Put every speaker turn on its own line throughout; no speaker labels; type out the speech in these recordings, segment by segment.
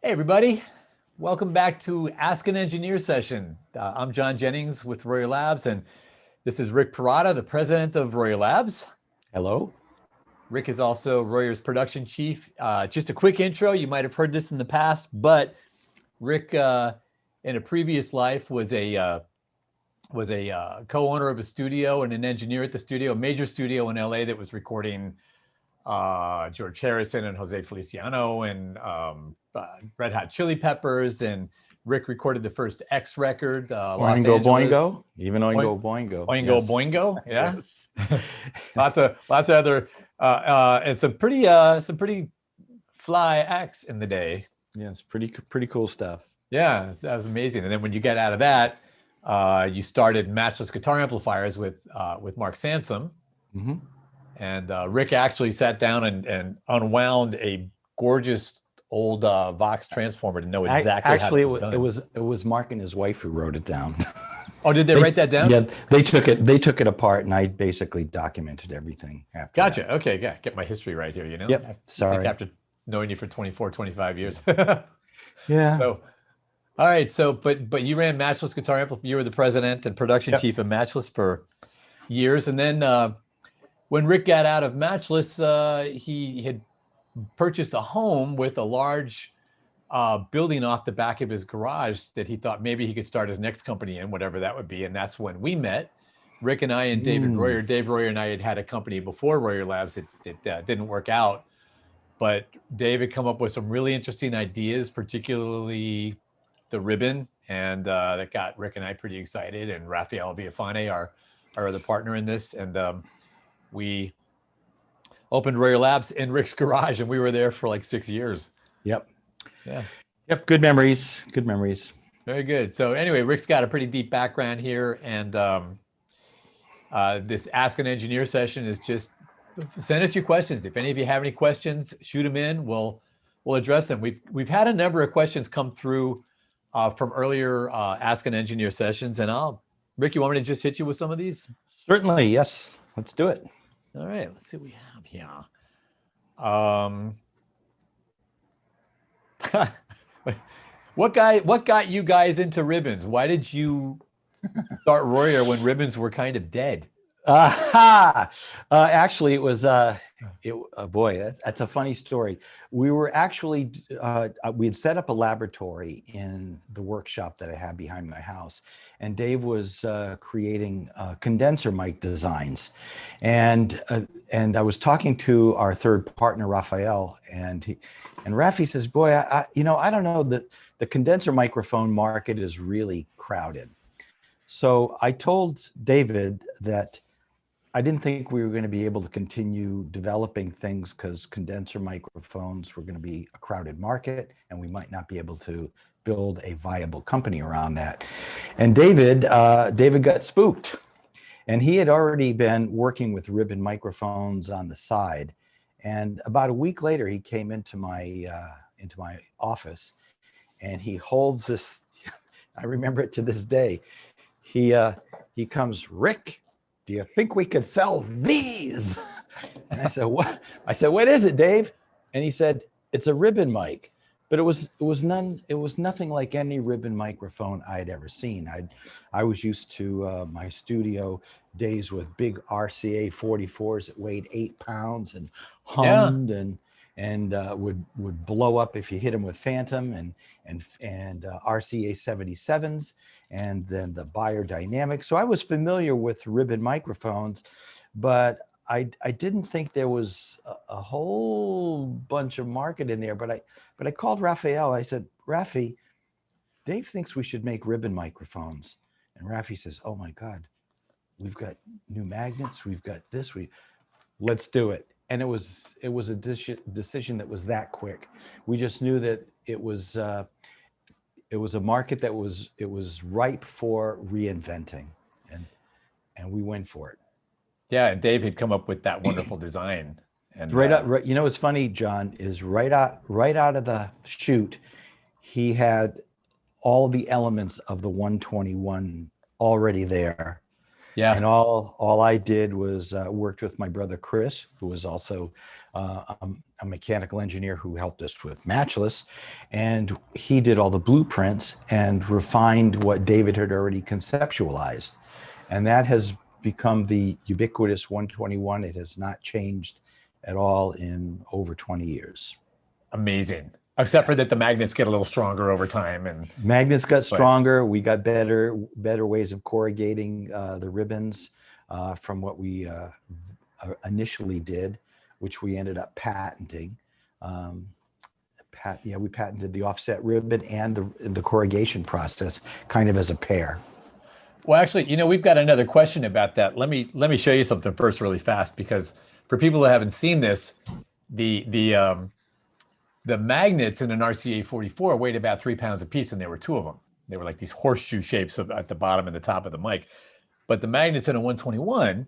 Hey, everybody. Welcome back to Ask an Engineer session. I'm John Jennings with Royer Labs, and this is Rick Perrotta, the president of Royer Labs.
Hello.
Rick is also Royer's production chief. Just a quick intro. You might have heard this in the past, but Rick, in a previous life, was a co-owner of a studio and an engineer at the studio, a major studio in LA that was recording George Harrison and Jose Feliciano and Red Hot Chili Peppers. And Rick recorded the first X record, Los
Oingo
Angeles.
Boingo, even Oingo Boingo.
Oingo
Yes.
Boingo, yeah.
Yes.
lots of other, and some pretty fly acts in the day.
Yes, pretty cool stuff.
Yeah, that was amazing. And then when you get out of that, you started Matchless Guitar Amplifiers with Mark Sansom.
Mm-hmm.
And Rick actually sat down and unwound a gorgeous old Vox transformer to know exactly how it was done.
It was Mark and his wife who wrote it down.
Oh, did they write that down?
Yeah, they took it apart, and I basically documented everything after.
Gotcha.
That.
Okay, yeah, get my history right here, you know?
Yep.
I
Sorry.
think after knowing you for 25 years.
Yeah.
So, all right. So, but you ran Matchless Guitar Amplifier. You were the president and production chief of Matchless for years. And then when Rick got out of Matchless, he had purchased a home with a large building off the back of his garage that he thought maybe he could start his next company in, whatever that would be. And that's when we met. Rick and I and David Royer. Dave Royer and I had a company before Royer Labs that didn't work out. But Dave had come up with some really interesting ideas, particularly the ribbon, and that got Rick and I pretty excited. And Rafael Villafane, our other partner in this, and we opened Royer Labs in Rick's garage, and we were there for like 6 years.
Yep.
Yeah.
Yep. Good memories. Good memories.
Very good. So anyway, Rick's got a pretty deep background here, and this Ask an Engineer session is just send us your questions. If any of you have any questions, shoot them in. We'll address them. We've had a number of questions come through from earlier Ask an Engineer sessions, and Rick, you want me to just hit you with some of these?
Certainly. Yes. Let's do it.
All right. Let's see what we have here. What got you guys into ribbons? Why did you start Royer when ribbons were kind of dead?
Actually, it was boy, that's a funny story. We were actually we had set up a laboratory in the workshop that I had behind my house, and Dave was creating condenser mic designs, and I was talking to our third partner Rafael, and Rafi says, "Boy, I don't know, that the condenser microphone market is really crowded." So I told David that I didn't think we were going to be able to continue developing things because condenser microphones were going to be a crowded market, and we might not be able to build a viable company around that. And David got spooked, and he had already been working with ribbon microphones on the side. And about a week later, he came into my office, and he holds this. I remember it to this day. He comes, "Rick, do you think we could sell these?" And I said, "What?" I said, "What is it, Dave?" And he said, "It's a ribbon mic." But it was nothing like any ribbon microphone I had ever seen. I was used to my studio days with big RCA 44s that weighed 8 pounds and hummed and would blow up if you hit them with Phantom and RCA 77s. And then the biodynamic. So I was familiar with ribbon microphones, but I didn't think there was a whole bunch of market in there. But I called Rafael. I said, "Rafi, Dave thinks we should make ribbon microphones." And Rafi says, "Oh my God, we've got new magnets. We've got this. Let's do it." And it was a decision that was that quick. We just knew that it was a market that was ripe for reinventing, and we went for it.
Yeah, and Dave had come up with that wonderful design. And
right, what's funny, John, is right out of the chute, he had all the elements of the 121 already there.
Yeah.
And all I did was worked with my brother Chris, who was also a mechanical engineer who helped us with Matchless, and he did all the blueprints and refined what David had already conceptualized, and that has become the ubiquitous 121. It has not changed at all in over 20 years.
Amazing. Except for that the magnets get a little stronger over time. And
magnets got stronger. We got better ways of corrugating the ribbons from what we initially did, which we ended up patenting. We patented the offset ribbon and the corrugation process kind of as a pair.
Well, actually, we've got another question about that. Let me show you something first really fast, because for people who haven't seen this, the magnets in an RCA 44 weighed about 3 pounds a piece, and there were two of them. They were like these horseshoe shapes at the bottom and the top of the mic. But the magnets in a 121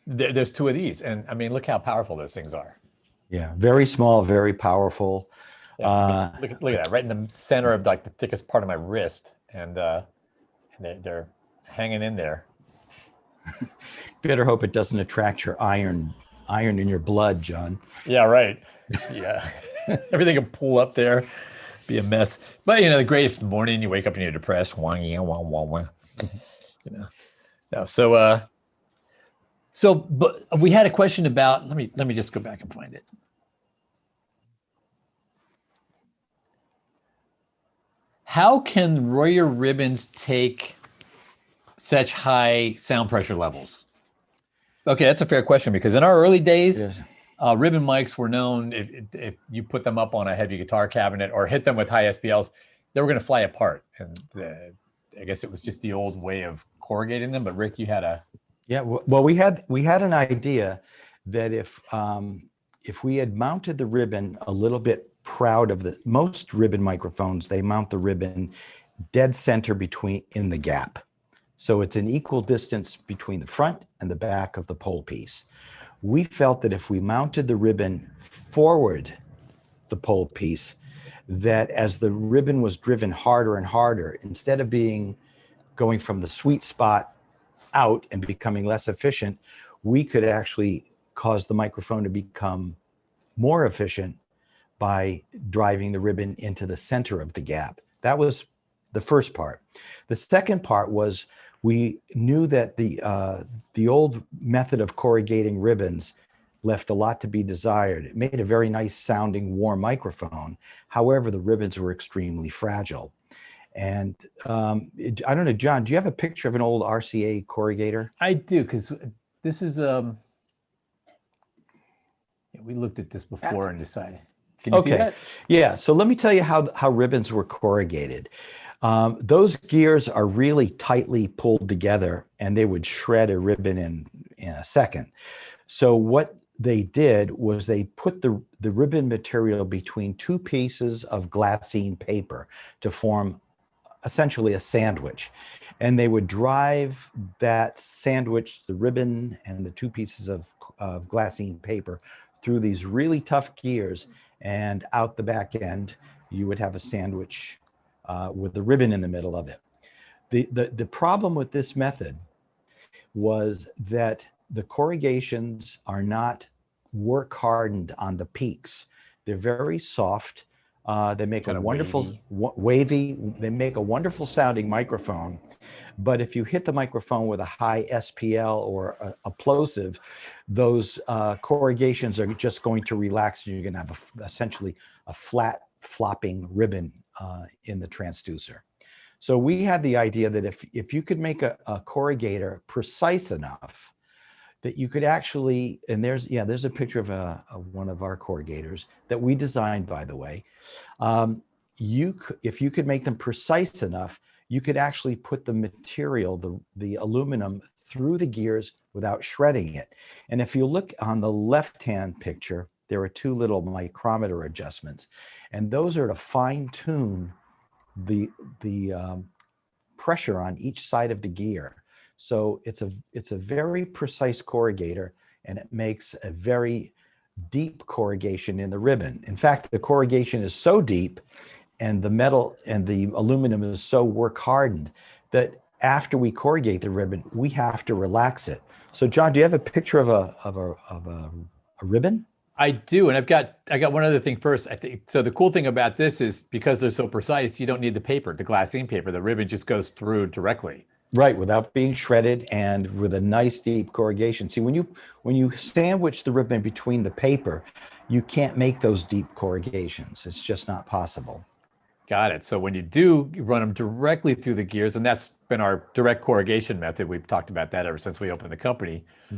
there's two of these. And I mean, look how powerful those things are.
Yeah, very small, very powerful.
Yeah, look at that, right in the center of like the thickest part of my wrist. And they're hanging in there.
Better hope it doesn't attract your iron in your blood, John.
Yeah, right. Yeah. Everything can pull up there, be a mess. But the great, if in the morning you wake up and you're depressed, but we had a question about, let me just go back and find it. How can Royer ribbons take such high sound pressure levels? Okay, that's a fair question, because in our early days, yes, ribbon mics were known, if you put them up on a heavy guitar cabinet or hit them with high SPLs, they were going to fly apart. And I guess it was just the old way of corrugating them. But Rick, you had a...
Yeah, well, we had an idea that if we had mounted the ribbon a little bit proud of most ribbon microphones, they mount the ribbon dead center in the gap. So it's an equal distance between the front and the back of the pole piece. We felt that if we mounted the ribbon forward the pole piece, that as the ribbon was driven harder and harder, instead of going from the sweet spot out and becoming less efficient, we could actually cause the microphone to become more efficient by driving the ribbon into the center of the gap. That was the first part. The second part was, we knew that the old method of corrugating ribbons left a lot to be desired. It made a very nice sounding warm microphone. However, the ribbons were extremely fragile. And I don't know, John, do you have a picture of an old RCA corrugator?
I do, because this is, we looked at this before and decided. Can you see that?
Yeah, so let me tell you how ribbons were corrugated. Those gears are really tightly pulled together, and they would shred a ribbon in a second. So what they did was they put the ribbon material between two pieces of glassine paper to form essentially a sandwich. And they would drive that sandwich, the ribbon and the two pieces of glassine paper, through these really tough gears, and out the back end, you would have a sandwich with the ribbon in the middle of it. The problem with this method was that the corrugations are not work hardened on the peaks. They're very soft. They make a wonderful wavy. They make a wonderful sounding microphone. But if you hit the microphone with a high SPL or a plosive, those corrugations are just going to relax, and you're going to have essentially a flat flopping ribbon in the transducer. So we had the idea that if you could make a corrugator precise enough that you could actually, and there's a picture of one of our corrugators that we designed, by the way. If you could make them precise enough, you could actually put the material, the aluminum, through the gears without shredding it. And if you look on the left-hand picture, there are two little micrometer adjustments, and those are to fine-tune the pressure on each side of the gear. So it's a very precise corrugator, and it makes a very deep corrugation in the ribbon. In fact, the corrugation is so deep and the metal and the aluminum is so work hardened that after we corrugate the ribbon, we have to relax it. So John, do you have a picture of a ribbon?
I do, and I got one other thing first. I think so. The cool thing about this is because they're so precise, you don't need the paper, the glassine paper. The ribbon just goes through directly.
Right, without being shredded and with a nice deep corrugation. See, when you sandwich the ribbon between the paper, you can't make those deep corrugations. It's just not possible.
Got it. So when you do, you run them directly through the gears, and that's been our direct corrugation method. We've talked about that ever since we opened the company. Do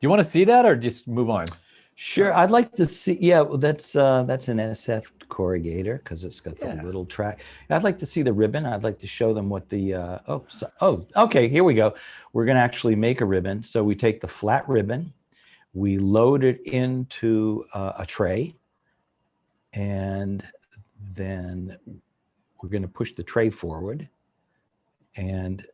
you want to see that, or just move on?
Sure, I'd like to see. Yeah, well, that's an SF corrugator because it's got the little track. I'd like to see the ribbon. I'd like to show them what the. Okay, here we go. We're going to actually make a ribbon. So we take the flat ribbon, we load it into a tray, and then we're going to push the tray forward, and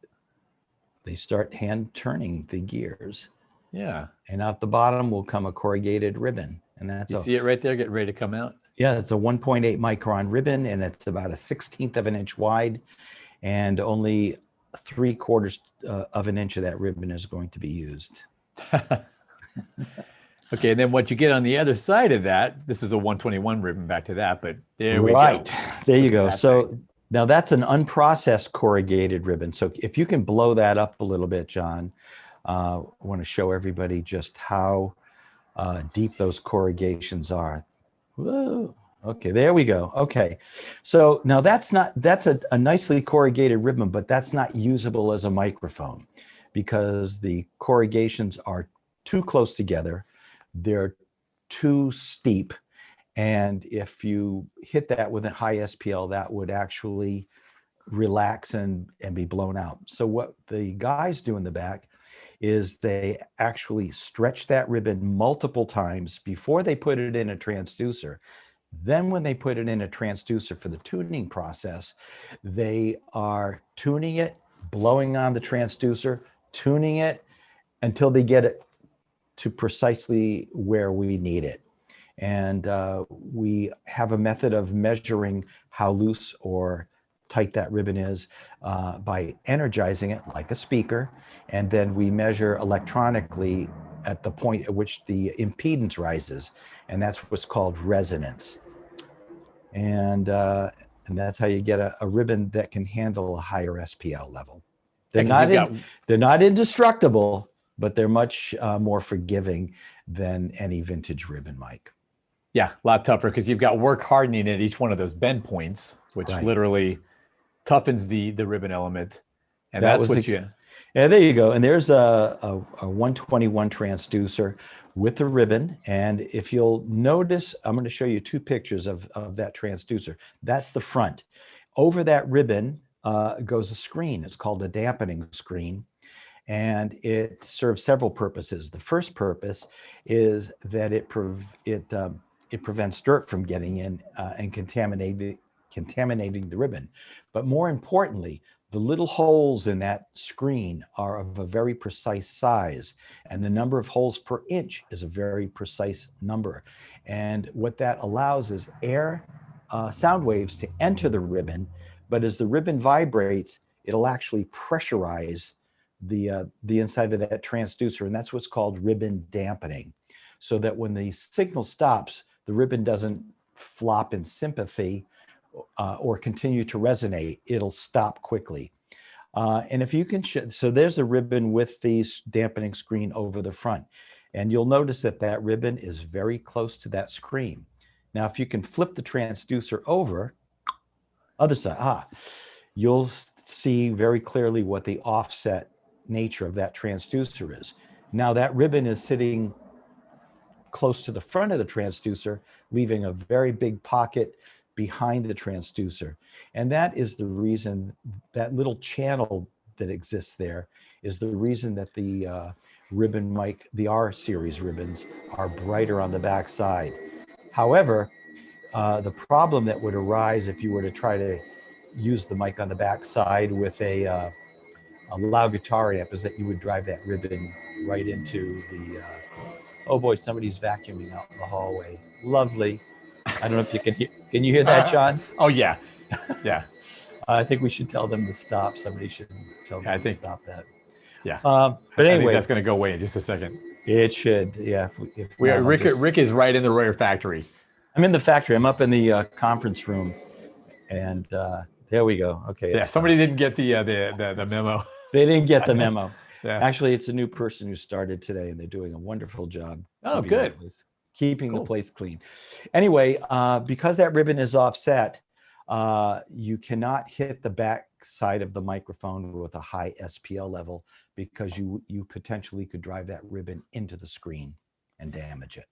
they start hand turning the gears.
Yeah.
And out the bottom will come a corrugated ribbon. And that's
you see it right there, getting ready to come out?
Yeah, it's a 1.8 micron ribbon, and it's about a 1/16 of an inch wide, and only 3/4 of an inch of that ribbon is going to be used.
Okay, and then what you get on the other side of that, this is a 121 ribbon, back to that, but there we go.
Right, there you go. So now that's an unprocessed corrugated ribbon. So if you can blow that up a little bit, John, I want to show everybody just how deep those corrugations are. Whoa. Okay, there we go. Okay, so now that's a nicely corrugated ribbon, but that's not usable as a microphone because the corrugations are too close together. They're too steep. And if you hit that with a high SPL, that would actually relax and be blown out. So what the guys do in the back is they actually stretch that ribbon multiple times before they put it in a transducer. Then when they put it in a transducer for the tuning process, they are tuning it, blowing on the transducer, tuning it until they get it to precisely where we need it. And we have a method of measuring how loose or tight that ribbon is by energizing it like a speaker. And then we measure electronically at the point at which the impedance rises. And that's what's called resonance. And that's how you get a ribbon that can handle a higher SPL level. They're not indestructible, but they're much more forgiving than any vintage ribbon mic.
Yeah, a lot tougher because you've got work hardening at each one of those bend points, which literally toughens the ribbon element. And that's what you...
Yeah, there you go. And there's a 121 transducer with the ribbon. And if you'll notice, I'm going to show you two pictures of that transducer. That's the front. Over that ribbon goes a screen. It's called a dampening screen. And it serves several purposes. The first purpose is that it prevents dirt from getting in and contaminating the ribbon. But more importantly, the little holes in that screen are of a very precise size, and the number of holes per inch is a very precise number. And what that allows is air, sound waves to enter the ribbon, but as the ribbon vibrates, it'll actually pressurize the inside of that transducer, and that's what's called ribbon dampening. So that when the signal stops, the ribbon doesn't flop in sympathy or continue to resonate. It'll stop quickly. And if you can, so there's a ribbon with the dampening screen over the front. And you'll notice that that ribbon is very close to that screen. Now, if you can flip the transducer over, other side, you'll see very clearly what the offset nature of that transducer is. Now that ribbon is sitting close to the front of the transducer, leaving a very big pocket behind the transducer. And that is the reason, that little channel that exists there is the reason that the ribbon mic, the R series ribbons, are brighter on the back side. However, the problem that would arise if you were to try to use the mic on the back side with a loud guitar amp is that you would drive that ribbon right into the, oh boy, somebody's vacuuming out in the hallway. Lovely. I don't know if you can hear. Can you hear that, John?
Oh yeah, yeah.
I think we should tell them to stop. Somebody should tell them to stop that.
Yeah.
But
I think
anyway,
that's going to go away in just a second.
it should. Yeah. If
We are,
not,
Rick is right in the Royer factory.
I'm in the factory. I'm up in the conference room, and there we go. Okay.
Yeah. Somebody didn't get the memo.
They didn't get the memo.
Yeah.
Actually, it's a new person who started today, and they're doing a wonderful job.
Oh, good.
Keeping the place clean. Anyway, because that ribbon is offset, you cannot hit the back side of the microphone with a high SPL level, because you potentially could drive that ribbon into the screen and damage it.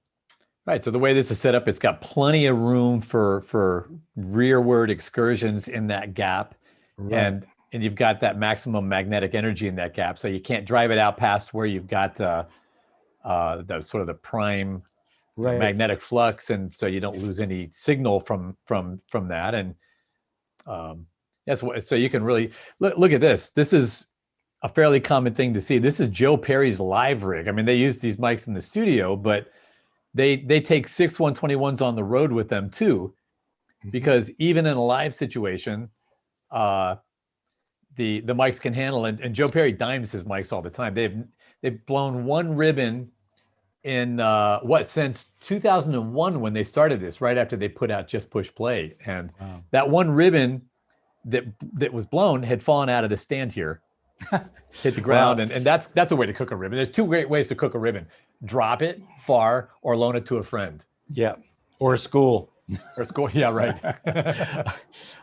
Right. So the way this is set up, it's got plenty of room for rearward excursions in that gap. Right. And you've got that maximum magnetic energy in that gap. So you can't drive it out past where you've got the sort of the prime magnetic flux. And so you don't lose any signal from that. And that's what, so you can really look at this. This is a fairly common thing to see. This is Joe Perry's live rig. I mean, they use these mics in the studio, but they take 6 121s on the road with them too, because even in a live situation, the mics can handle, and Joe Perry dimes his mics all the time. They've blown one ribbon in since 2001 when they started this, right after they put out Just Push Play, and that one ribbon that was blown had fallen out of the stand here, hit the ground, and that's a way to cook a ribbon. There's two great ways to cook a ribbon: drop it far or loan it to a friend.
Yeah, or a school.
Or school, yeah, right.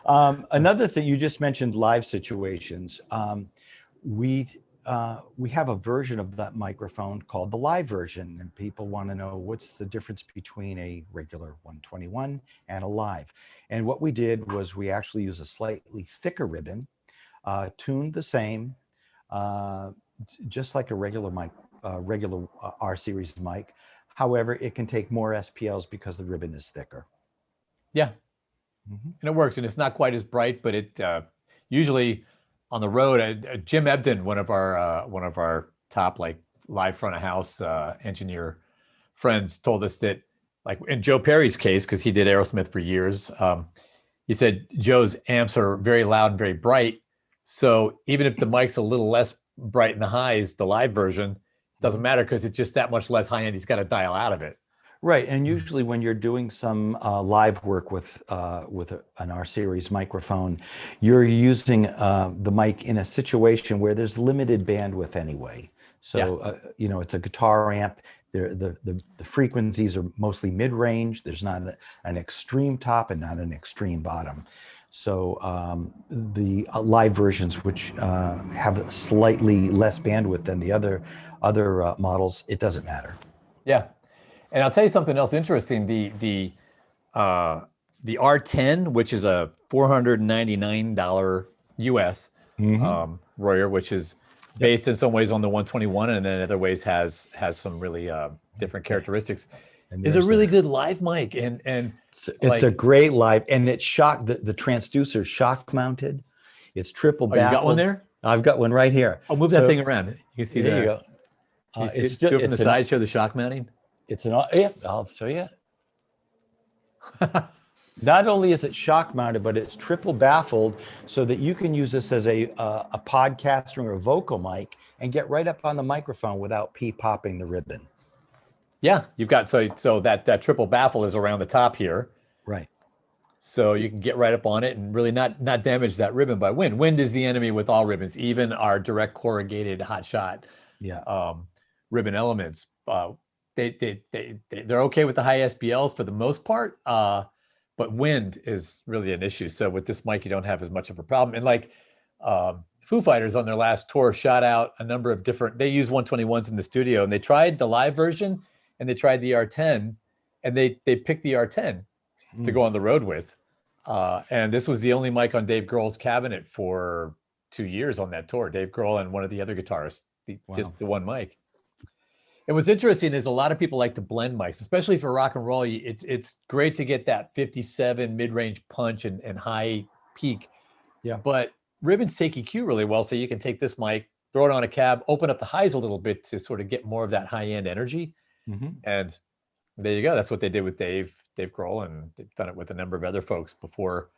Another thing, you just mentioned live situations. We have a version of that microphone called the live version, and people want to know what's the difference between a regular 121 and a live. And what we did was we actually use a slightly thicker ribbon, tuned the same, just like a regular mic, regular R series mic. However, it can take more SPLs because the ribbon is thicker.
Yeah, and it works, and it's not quite as bright, but it usually on the road. Jim Ebden, one of our top like live front of house engineer friends, told us that, like in Joe Perry's case, because he did Aerosmith for years, he said Joe's amps are very loud and very bright. So even if the mic's a little less bright in the highs, the live version doesn't matter because it's just that much less high end. He's got to dial out of it.
Right, and usually when you're doing some live work with an R series microphone, you're using the mic in a situation where there's limited bandwidth anyway. So you know, it's a guitar amp. The frequencies are mostly mid-range. There's not an extreme top and not an extreme bottom. So the live versions, which have slightly less bandwidth than the other models, it doesn't matter.
Yeah. And I'll tell you something else interesting. The R10, which is a $499 US Royer, which is based in some ways on the 121, and then in other ways has some really different characteristics, is a really good live mic. And
it's like, a great live, and it's the transducer shock mounted. It's triple baffled.
You got one there?
I've got one right here.
I'll move that thing around. You can see
there. You go.
It's just from the side, show the shock mounting.
It's I'll show you. Not only is it shock mounted, but it's triple baffled, so that you can use this as a podcaster or a vocal mic and get right up on the microphone without popping the ribbon.
Yeah, you've got so that triple baffle is around the top here.
Right.
So you can get right up on it and really not damage that ribbon by wind. Wind is the enemy with all ribbons, even our direct corrugated hot shot ribbon elements. They're okay with the high SPLs for the most part, but wind is really an issue. So with this mic, you don't have as much of a problem. And like Foo Fighters on their last tour shot out a number of different, they use 121s in the studio, and they tried the live version and they tried the R10, and they picked the R10 to go on the road with. And this was the only mic on Dave Grohl's cabinet for 2 years on that tour. Dave Grohl and one of the other guitarists, just the one mic. And what's interesting is a lot of people like to blend mics, especially for rock and roll. It's great to get that 57 mid-range punch and high peak. Yeah. But ribbons take EQ really well, so you can take this mic, throw it on a cab, open up the highs a little bit to sort of get more of that high-end energy. And There you go. That's what they did with Dave Grohl, and they've done it with a number of other folks before.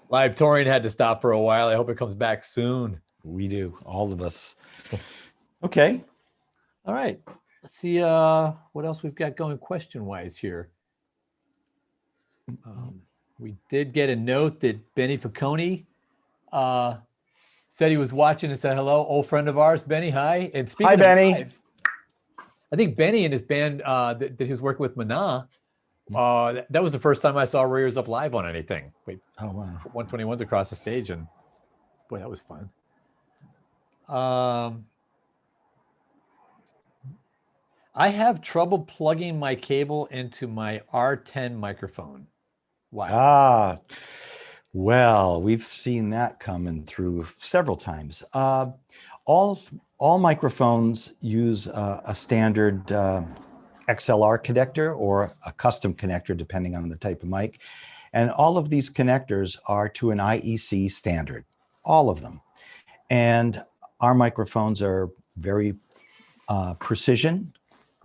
Live touring had to stop for a while. I hope it comes back soon.
We do, all of us. Okay.
All right. Let's see what else we've got going question-wise here. We did get a note that Benny Facconi said he was watching and said hello. Old friend of ours, Benny. Hi. And speaking
Hi,
of
Benny.
live, I think Benny and his band that he was working with, Mana, that was the first time I saw Warriors Up live on anything. Wait,
Oh, wow.
121's across the stage, and boy, that was fun. I have trouble plugging my cable into my R10 microphone. Why?
Well, we've seen that coming through several times. All microphones use a standard XLR connector or a custom connector, depending on the type of mic. And all of these connectors are to an IEC standard, all of them. And our microphones are very precision.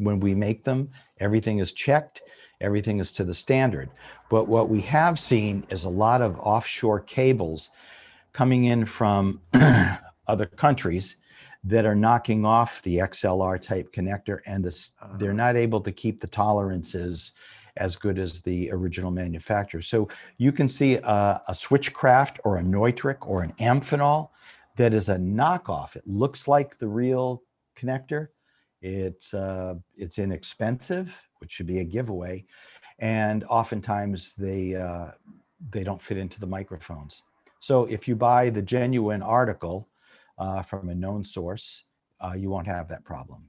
When we make them, everything is checked, everything is to the standard. But what we have seen is a lot of offshore cables coming in from other countries that are knocking off the XLR type connector, and they're not able to keep the tolerances as good as the original manufacturer. So you can see a Switchcraft or a Neutrik or an Amphenol that is a knockoff. It looks like the real connector. It's inexpensive, which should be a giveaway, and oftentimes they don't fit into the microphones. So if you buy the genuine article from a known source, you won't have that problem.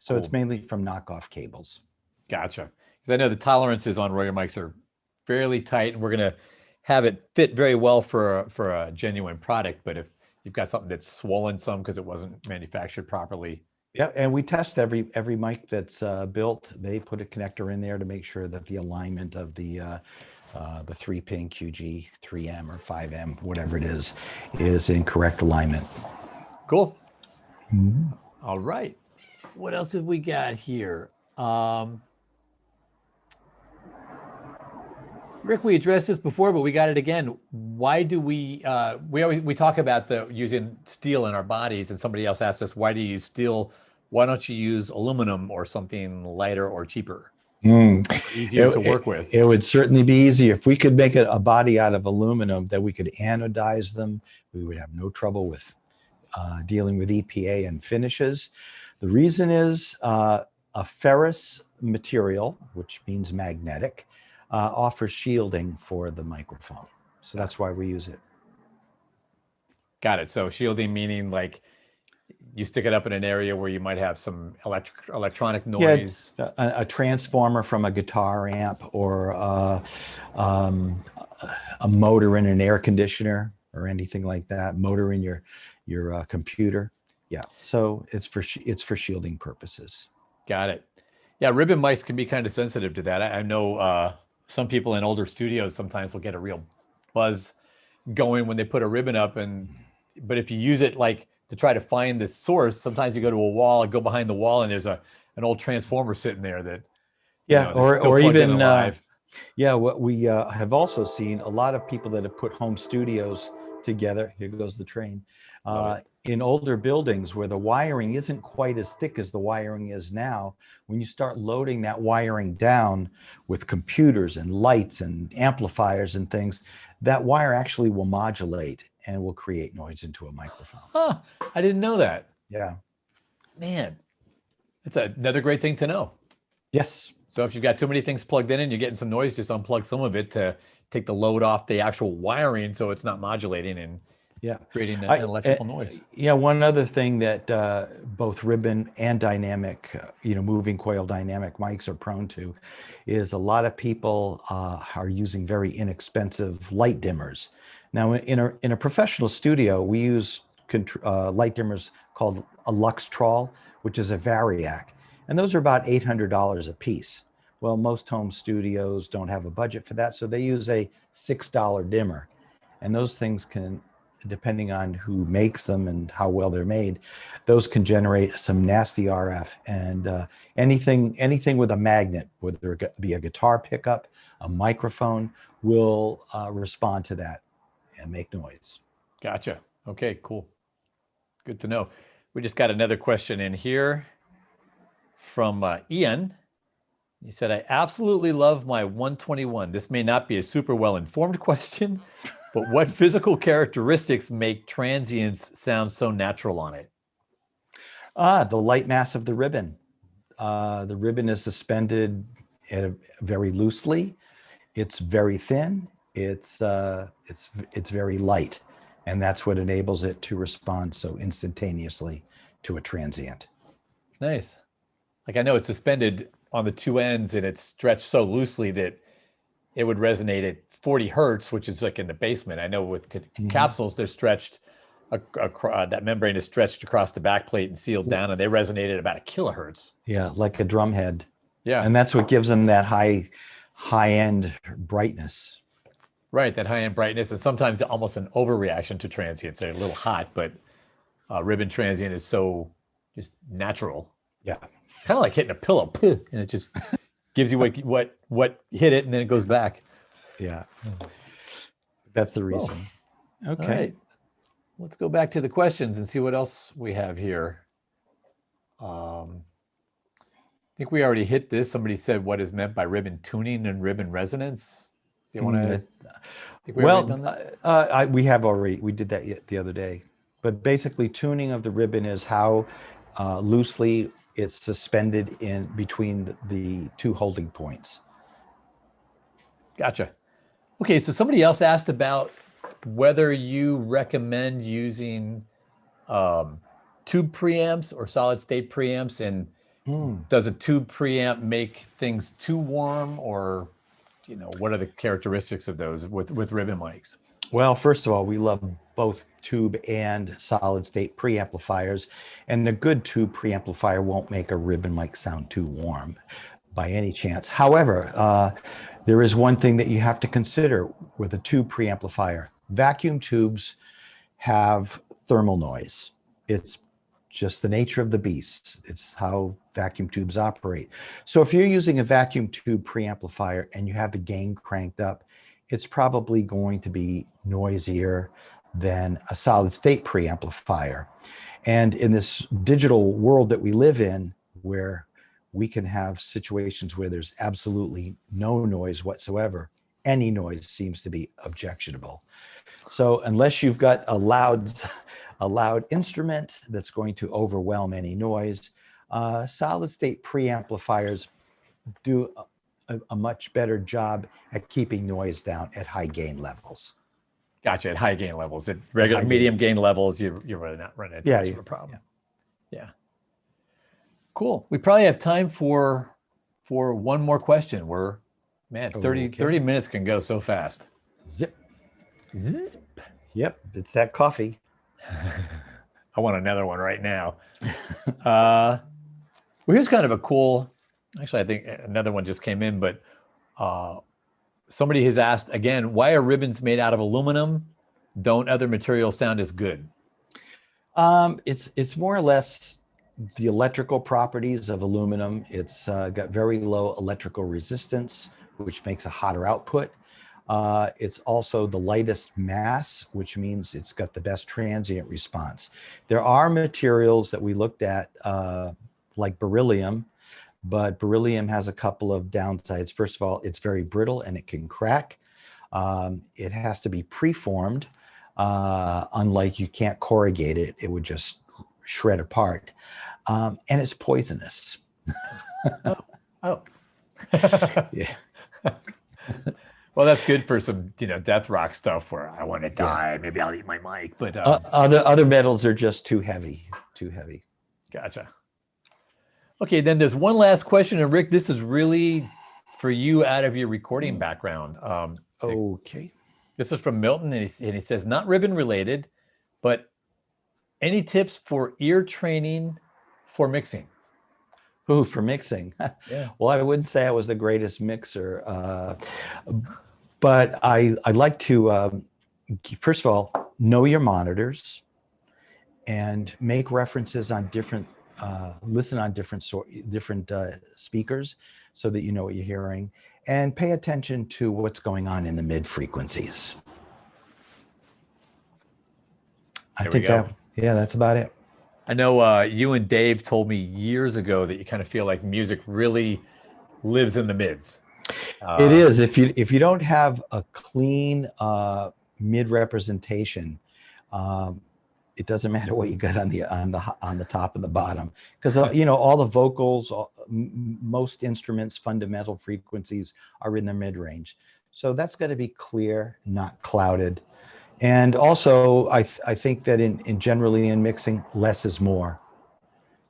So It's mainly from knockoff cables.
Gotcha. Because I know the tolerances on Royer mics are fairly tight, and we're going to have it fit very well for a genuine product. But if you've got something that's swollen some because it wasn't manufactured properly.
Yeah, and we test every mic that's built. They put a connector in there to make sure that the alignment of the 3-pin QG, 3M or 5M, whatever it is in correct alignment.
Cool. Mm-hmm. All right. What else have we got here? Rick, we addressed this before, but we got it again. Why do we talk about using steel in our bodies, and somebody else asked us, why do you use steel? Why don't you use aluminum or something lighter or cheaper? Easier to work with.
It would certainly be easier. If we could make a body out of aluminum that we could anodize them, we would have no trouble with dealing with EPA and finishes. The reason is a ferrous material, which means magnetic, offers shielding for the microphone. So that's why we use it.
Got it. So shielding meaning like you stick it up in an area where you might have some electronic noise.
Yeah, a transformer from a guitar amp, or a motor in an air conditioner or anything like that, motor in your computer. Yeah, so it's for shielding purposes.
Got it. Yeah, ribbon mics can be kind of sensitive to that. I know some people in older studios sometimes will get a real buzz going when they put a ribbon up, but if you use it like to try to find the source, sometimes you go to a wall and go behind the wall, and there's an old transformer sitting there that
or even what we have also seen, a lot of people that have put home studios together. Here goes the train. In older buildings where the wiring isn't quite as thick as the wiring is now, when you start loading that wiring down with computers and lights and amplifiers and things, that wire actually will modulate and will create noise into a microphone.
Huh, I didn't know that.
Yeah.
Man, that's another great thing to know.
Yes.
So if you've got too many things plugged in and you're getting some noise, just unplug some of it to take the load off the actual wiring so it's not modulating and creating an electrical noise.
Yeah, one other thing that both ribbon and dynamic, moving coil dynamic mics are prone to is a lot of people are using very inexpensive light dimmers. Now, in a professional studio, we use light dimmers called a Luxtrol, which is a Variac, and those are about $800 a piece. Well, most home studios don't have a budget for that, so they use a $6 dimmer, and those things can depending on who makes them and how well they're made, those can generate some nasty RF. And anything with a magnet, whether it be a guitar pickup, a microphone, will respond to that and make noise.
Gotcha. Okay, cool. Good to know. We just got another question in here from Ian. He said, I absolutely love my 121. This may not be a super well-informed question, but what physical characteristics make transients sound so natural on it?
The light mass of the ribbon. The ribbon is suspended very loosely. It's very thin. It's very light, and that's what enables it to respond so instantaneously to a transient.
Nice. Like I know it's suspended on the two ends and it's stretched so loosely that it would resonate at 40 hertz, which is like in the basement. I know with capsules, they're stretched, that membrane is stretched across the back plate and sealed down, and they resonate at about a kilohertz.
Yeah, like a drum head.
Yeah.
And that's what gives them that high-end brightness.
Right, that high-end brightness, and sometimes almost an overreaction to transients. They're a little hot, but ribbon transient is so just natural.
Yeah.
It's kind of like hitting a pillow, and it just gives you what hit it, and then it goes back.
Yeah. That's the reason.
Cool.
Okay.
All right. Let's go back to the questions and see what else we have here. I think we already hit this. Somebody said what is meant by ribbon tuning and ribbon resonance. Do you want to?
We did that the other day. But basically, tuning of the ribbon is how loosely it's suspended in between the two holding points.
Gotcha. Okay, so somebody else asked about whether you recommend using tube preamps or solid state preamps, and does a tube preamp make things too warm, or what are the characteristics of those with ribbon mics?
Well, first of all, we love both tube and solid state preamplifiers, and a good tube preamplifier won't make a ribbon mic sound too warm by any chance. However, there is one thing that you have to consider with a tube preamplifier. Vacuum tubes have thermal noise. It's just the nature of the beast. It's how vacuum tubes operate. So if you're using a vacuum tube preamplifier and you have the gain cranked up, it's probably going to be noisier than a solid state preamplifier. And in this digital world that we live in, where we can have situations where there's absolutely no noise whatsoever, any noise seems to be objectionable. So unless you've got a loud instrument that's going to overwhelm any noise, solid state preamplifiers do a much better job at keeping noise down at high gain levels.
Gotcha. At high gain levels, at regular medium gain levels, you're really not running into much of a problem. Yeah. Cool. We probably have time for one more question. We're 30 minutes can go so fast.
Zip. Yep, it's that coffee.
I want another one right now. Well, here's kind of a cool. Actually, I think another one just came in, but somebody has asked again, why are ribbons made out of aluminum? Don't other materials sound as good?
It's more or less the electrical properties of aluminum. It's got very low electrical resistance, which makes a hotter output. It's also the lightest mass, which means it's got the best transient response. There are materials that we looked at, like beryllium, but beryllium has a couple of downsides. First of all, it's very brittle and it can crack. It has to be preformed. Unlike, you can't corrugate it, it would just shred apart. And it's poisonous.
Oh.
Yeah.
Well, that's good for some, death rock stuff where I want to die. Yeah. Maybe I'll eat my mic, but
other metals are just too heavy.
Gotcha. Okay, then there's one last question, and Rick, this is really for you out of your recording background.
Okay.
This is from Milton, and he says, not ribbon related, but any tips for ear training for mixing?
Ooh, for mixing.
Yeah.
Well, I wouldn't say I was the greatest mixer, but I like to, first of all, know your monitors and make references on different, listen on different speakers so that you know what you're hearing, and pay attention to what's going on in the mid frequencies. Yeah, that's about it.
I know you and Dave told me years ago that you kind of feel like music really lives in the mids.
It is. If you don't have a clean mid representation, it doesn't matter what you got on the top and the bottom, because all the vocals, most instruments, fundamental frequencies are in the mid range. So that's got to be clear, not clouded. And also, I think that in generally in mixing, less is more.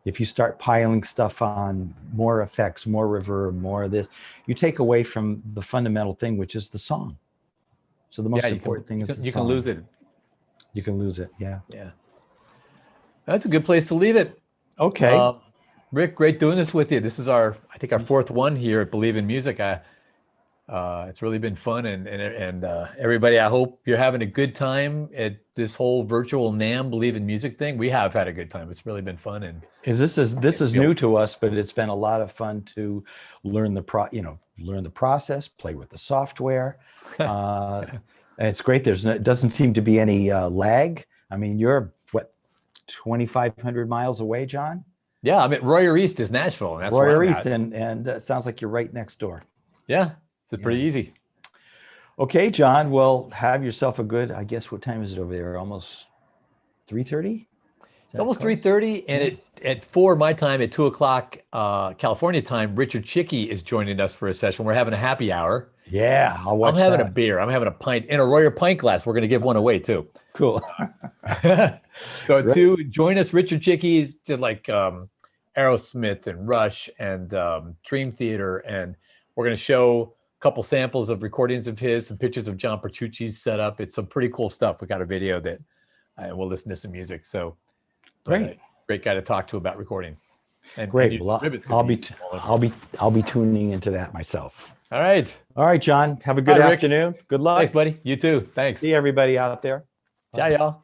If you start piling stuff on, more effects, more reverb, more of this, you take away from the fundamental thing, which is the song. So the most important thing is the song.
You can lose it.
You can lose it, yeah.
Yeah. That's a good place to leave it.
Okay.
Rick, great doing this with you. This is I think our fourth one here at Believe in Music. It's really been fun, and everybody, I hope you're having a good time at this whole virtual NAMM Believe in Music thing. We have had a good time. It's really been fun, and
this is new to us, but it's been a lot of fun to learn the process, play with the software. It's great. It doesn't seem to be any lag. I mean, you're what, 2,500 miles away, John?
Yeah, I'm at Royer East is Nashville, and that's
Royer East, and it sounds like you're right next door.
Yeah. It's pretty easy.
Okay, John. Well, have yourself a good, I guess, what time is it over there? Almost 3:30?
It's almost 3:30, and at 4 my time, at 2 o'clock California time, Richard Chicky is joining us for a session. We're having a happy hour.
Yeah, I'll watch
I'm having a beer. I'm having a pint in a Royer pint glass. We're going to give one away too.
Cool.
So to join us, Richard Chicky did like Aerosmith and Rush and Dream Theater, and we're going to show couple samples of recordings of his, some pictures of John Petrucci's setup. It's some pretty cool stuff. We got a video that we'll listen to some music. So
great,
great guy to talk to about recording. And
great. Well, I'll be tuning into that myself.
All right,
John. Have a good afternoon. Good luck.
Thanks, buddy. You too. Thanks.
See everybody out there.
Ciao, y'all.